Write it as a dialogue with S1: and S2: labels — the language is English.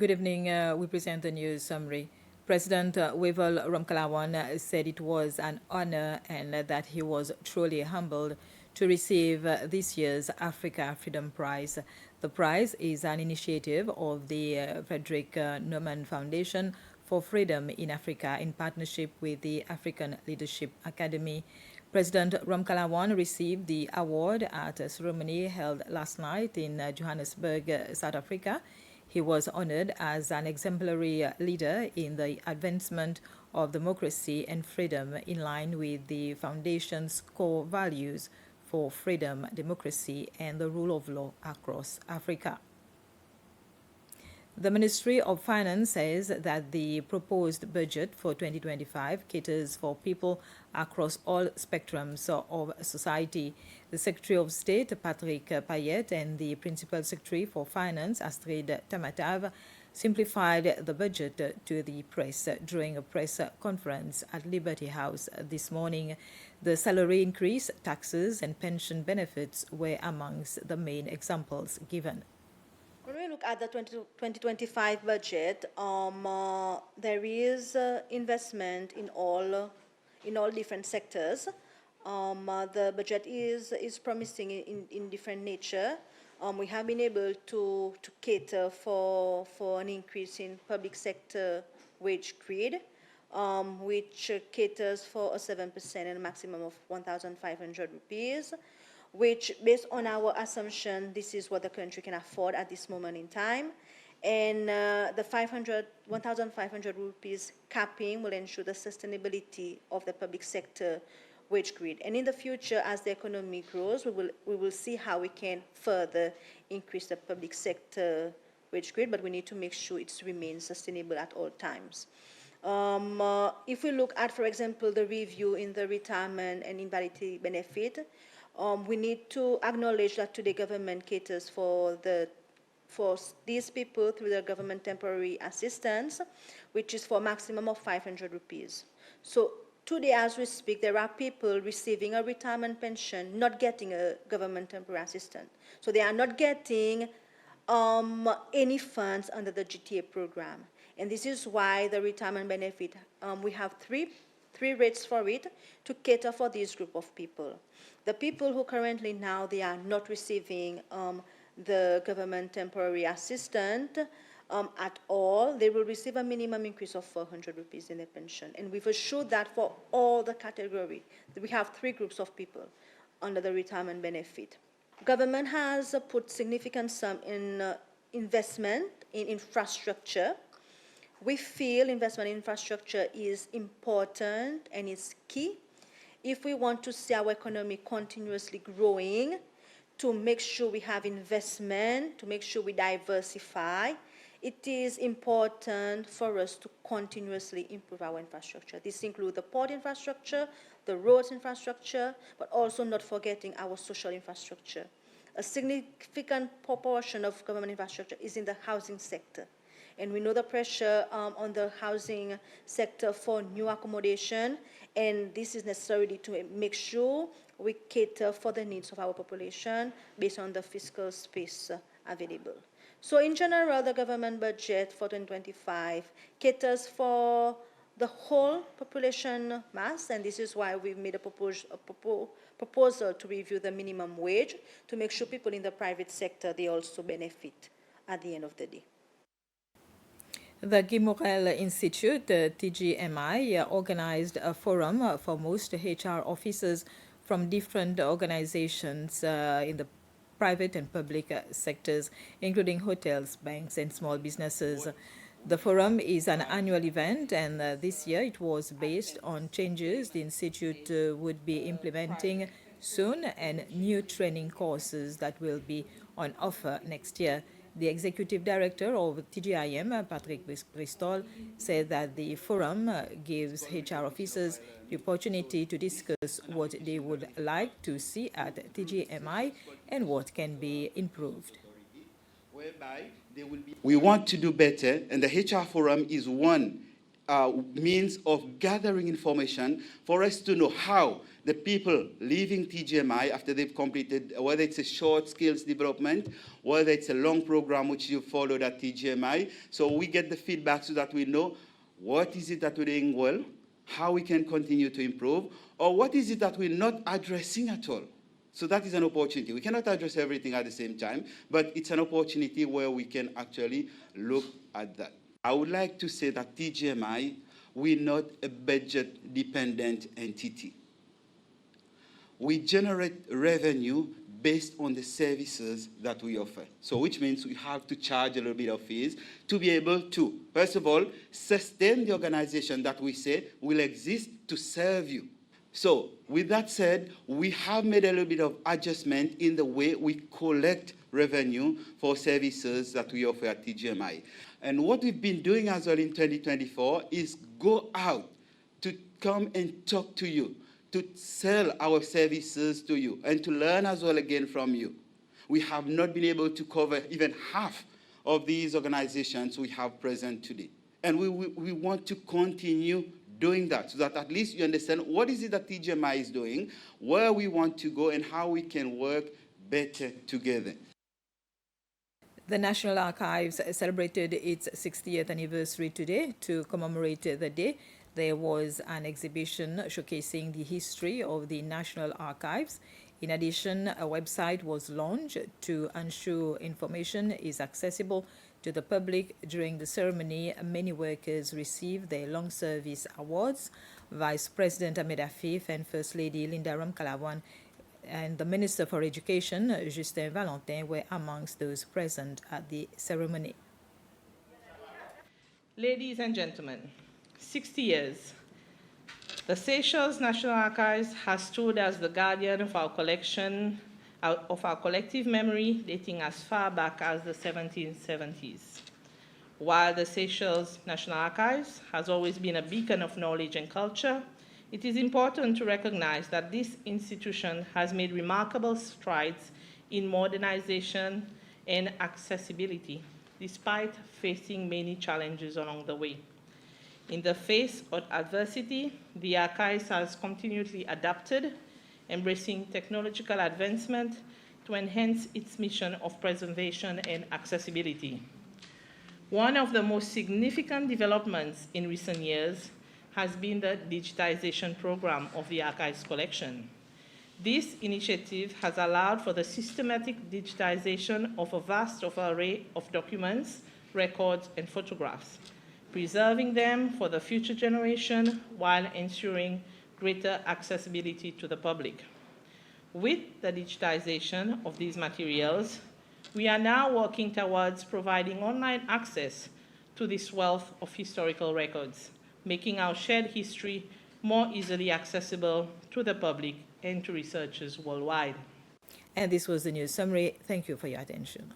S1: Good evening. We present the news summary. President Wavel Ramkalawan said it was an honor and that he was truly humbled to receive this year's Africa Freedom Prize. The prize is an initiative of the Frederick Naumann Foundation for Freedom in Africa in partnership with the African Leadership Academy. President Ramkalawan received the award at a ceremony held last night in Johannesburg, South Africa. He was honored as an exemplary leader in the advancement of democracy and freedom in line with the Foundation's core values for freedom, democracy, and the rule of law across Africa. The Ministry of Finance says that the proposed budget for 2025 caters for people across all spectrums of society. The Secretary of State, Patrick Payet, and the Principal Secretary for Finance, Astrid Tamatav, simplified the budget to the press during a press conference at Liberty House this morning. The salary increase, taxes, and pension benefits were amongst the main examples given.
S2: When we look at the 2025 budget, there is investment in all different sectors. The budget is promising in different nature. We have been able to cater for an increase in public sector wage grid, which caters for a 7% and a maximum of 1,500 rupees, which, based on our assumption, this is what the country can afford at this moment in time. And the 1,500 rupees capping will ensure the sustainability of the public sector wage grid. And in the future, as the economy grows, we will see how we can further increase the public sector wage grid, but we need to make sure it remains sustainable at all times. If we look at, for example, the review in the retirement and invalidity benefit, we need to acknowledge that today government caters for these people through the government temporary assistance, which is for a maximum of 500 rupees. So today, as we speak, there are people receiving a retirement pension, not getting a government temporary assistance. So they are not getting any funds under the GTA program. And this is why the retirement benefit, we have three rates for it to cater for this group of people. The people who currently now they are not receiving the government temporary assistance at all, they will receive a minimum increase of 400 rupees in their pension. And we've assured that for all the category. We have three groups of people under the retirement benefit. Government has put significant sum in investment in infrastructure. We feel investment in infrastructure is important and is key if we want to see our economy continuously growing, to make sure we have investment, to make sure we diversify. It is important for us to continuously improve our infrastructure. This includes the port infrastructure, the roads infrastructure, but also not forgetting our social infrastructure. A significant proportion of government infrastructure is in the housing sector. And we know the pressure on the housing sector for new accommodation, and this is necessary to make sure we cater for the needs of our population based on the fiscal space available. So in general, the government budget for 2025 caters for the whole population mass, and this is why we've made a proposal to review the minimum wage to make sure people in the private sector, they also benefit at the end of the day.
S1: The Guy Morel Institute, TGMI, organized a forum for most HR officers from different organizations in the private and public sectors, including hotels, banks, and small businesses. The forum is an annual event, and this year it was based on changes the Institute would be implementing soon and new training courses that will be on offer next year. The executive director of TGIM, Patrick Bristol, said that the forum gives HR officers the opportunity to discuss what they would like to see at TGMI and what can be improved.
S3: We want to do better, and the HR forum is one means of gathering information for us to know how the people leaving TGMI after they've completed, whether it's a short skills development, whether it's a long program which you followed at TGMI. So we get the feedback so that we know what is it that we're doing well, how we can continue to improve, or what is it that we're not addressing at all. So that is an opportunity. We cannot address everything at the same time, but it's an opportunity where we can actually look at that. I would like to say that TGMI, we're not a budget-dependent entity. We generate revenue based on the services that we offer. So which means we have to charge a little bit of fees to be able to, first of all, sustain the organization that we say will exist to serve you. So with that said, we have made a little bit of adjustment in the way we collect revenue for services that we offer at TGMI. And what we've been doing as well in 2024 is go out to come and talk to you, to sell our services to you, and to learn as well again from you. We have not been able to cover even half of these organizations we have present today. And we want to continue doing that so that at least you understand what is it that TGMI is doing, where we want to go, and how we can work better together.
S1: The National Archives celebrated its 60th anniversary today. To commemorate the day, there was an exhibition showcasing the history of the National Archives. In addition, a website was launched to ensure information is accessible to the public. During the ceremony, many workers received their long service awards. Vice President Ahmed Afif and First Lady Linda Ramkalawan and the Minister for Education, Justin Valentin, were amongst those present at the ceremony.
S4: Ladies and gentlemen, 60 years. The Seychelles National Archives has stood as the guardian of our collection, of our collective memory dating as far back as the 1770s. While the Seychelles National Archives has always been a beacon of knowledge and culture, it is important to recognize that this institution has made remarkable strides in modernization and accessibility, despite facing many challenges along the way. In the face of adversity, the Archives has continually adapted, embracing technological advancement to enhance its mission of preservation and accessibility. One of the most significant developments in recent years has been the digitization program of the Archives collection. This initiative has allowed for the systematic digitization of a vast array of documents, records, and photographs, preserving them for the future generation while ensuring greater accessibility to the public. With the digitization of these materials, we are now working towards providing online access to this wealth of historical records, making our shared history more easily accessible to the public and to researchers worldwide.
S1: And this was the news summary. Thank you for your attention.